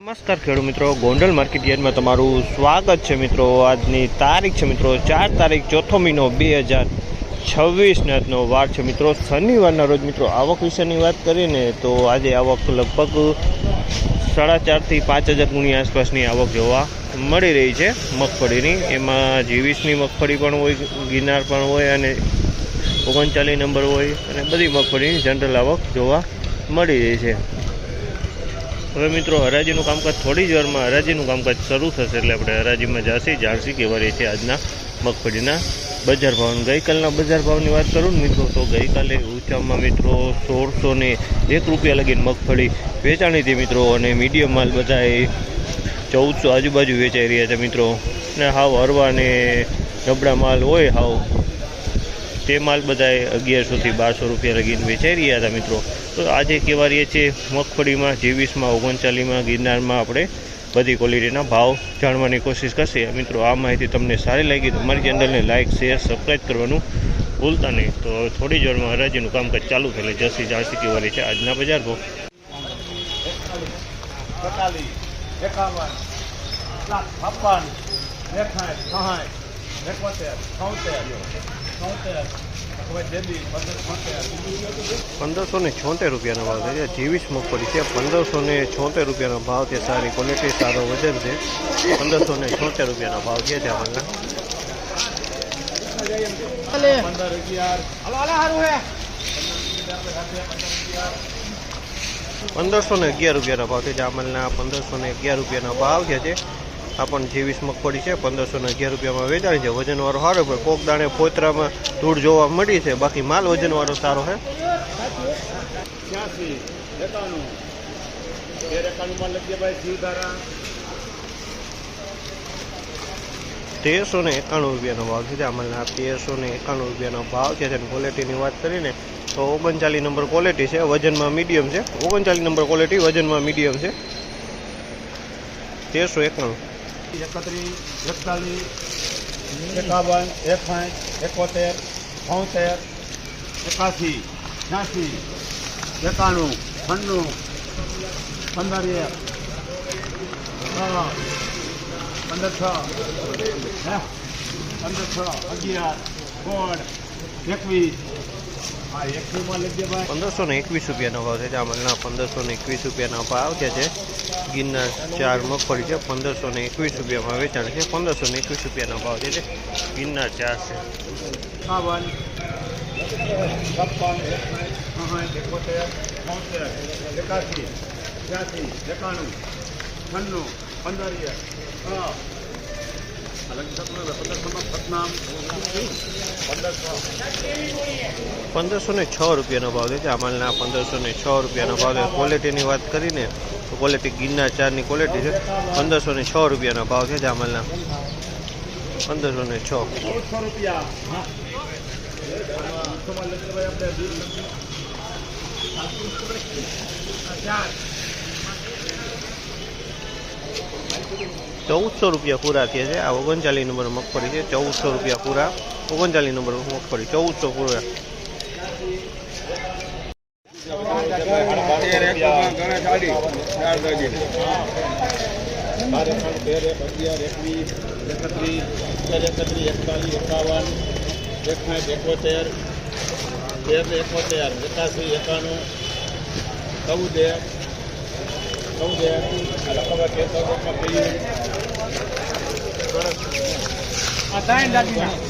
નમસ્કાર ખેડૂત મિત્રો, ગોંડલ માર્કેટ યાર્ડમાં તમારું સ્વાગત છે મિત્રો। આજની તારીખ છે મિત્રો 4 તારીખ ચોથો મહિનો 2026 આજનો વાર છે મિત્રો શનિવારના રોજ। મિત્રો આવક વિશેની વાત કરીને તો આજે આવક લગભગ 4.5 થી 5,000 ગુણી આસપાસની આવક જોવા મળી રહી છે મગફળીની। એમાં G20ની મગફળી પણ હોય, ગિરનાર પણ હોય અને 39 નંબર હોય અને બધી મગફળીની જનરલ આવક જોવા મળી રહી છે। હવે મિત્રો હરાજીનું કામકાજ થોડી જ વારમાં હરાજીનું કામકાજ શરૂ થશે એટલે આપણે હરાજીમાં જાણસી કેવા રહી છે આજના મગફળીના બજાર ભાવ। ગઈકાલના બજાર ભાવની વાત કરું ને મિત્રો તો ગઈકાલે ઊંચામાં મિત્રો 1601 રૂપિયા લગીને મગફળી વેચાણી હતી મિત્રો, અને મીડિયમ માલ બધાએ 1400 આજુબાજુ વેચાઈ રહ્યા છે મિત્રો। ને હાવ હરવા ને નબળા માલ હોય હાવ તે માલ બધાએ 1100 થી 1200 રૂપિયા લગીને વેચાઈ રહ્યા હતા મિત્રો। તો આજે કેવા રહીએ છીએ મગફળીમાં, G20માં, 39માં, ગિરનારમાં આપણે બધી ક્વોલિટીના ભાવ જાણવાની કોશિશ કરશે મિત્રો। આ માહિતી તમને સારી લાગી તો અમારી ચેનલને લાઇક, શેર, સબસ્ક્રાઈબ કરવાનું ભૂલતા નહીં। તો થોડી જ વારમાં હરાજીનું કામકાજ ચાલુ થયેલું જાણસી કેવા રહી છે આજના બજાર ભાવ। 1576 રૂપિયાનો ભાવ છે। G20 મગફળી છે 1576 રૂપિયાનો ભાવ છે। સારી ક્વોલિટી, સારો વજન છે। 1576 રૂપિયાનો ભાવ છે આમાં। 1511 રૂપિયાનો ભાવ છે જામલના। 1511 રૂપિયાનો ભાવ છે। આ પણ G20 મગફળી છે 1511 રૂપિયામાં વેચાણી છે। વજનવાળો સારો છે, કોક દાણે પોતરામાં ધૂળ જોવા મળી છે, બાકી માલ વજનવાળો સારો છે। 1391 રૂપિયાનો ભાવ છે જામલના। 1391 રૂપિયાનો ભાવ છે। ક્વોલિટીની વાત કરીને તો 39 નંબર ક્વોલિટી છે, વજનમાં મીડિયમ છે। 39 નંબર ક્વોલિટી, વજનમાં મીડિયમ છે। 1391 31, 41, 51, 61, 71, 73, 81, 86, 91, 92, 15, 1521 રૂપિયાનો ભાવ છે જામલના। 1521 રૂપિયાનો ભાવ છે। ગિરનાર 4 મગફળી છે 1521 રૂપિયામાં વેચાણ છે। 1521 રૂપિયાનો ભાવ છે ગિરનાર 4 છે। 51, 56, 71, 81, 86, 91, 92, 1506 રૂપિયાનો ભાવ છે જામલના। 1506 રૂપિયાનો ભાવ છે। ક્વોલિટીની વાત કરીને તો ક્વોલિટી ગિરનાર 4ની ક્વોલિટી છે। 1506 રૂપિયાનો ભાવ છે જામલના। 1506 1400 રૂપિયા પૂરા થયા છે। આ 39 નંબર મગફળી છે। 1400 રૂપિયા પૂરા, 39 નંબર મગફળી 1400 પૂરા।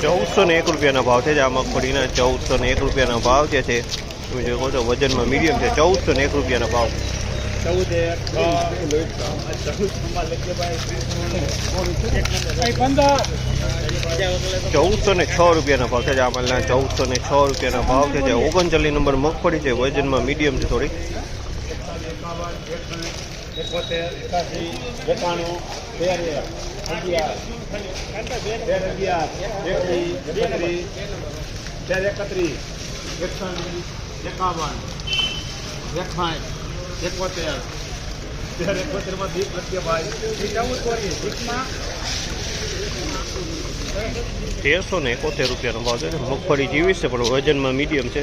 1401 રૂપિયાનો ભાવ છે આ મગફળીના। 1401 રૂપિયાનો ભાવ છે। તમે જોઈ શકો છો વજનમાં મીડિયમ છે। 1401 રૂપિયાનો ભાવ। 1406 રૂપિયાનો ભાવ છે જામલના। 1406 રૂપિયાનો ભાવ છે। 39 નંબર મગફળી છે, વજનમાં મીડિયમ છે થોડી। 1371 રૂપિયાનો ભાવ છે। મગફળી G20 છે પણ વજનમાં મીડિયમ છે।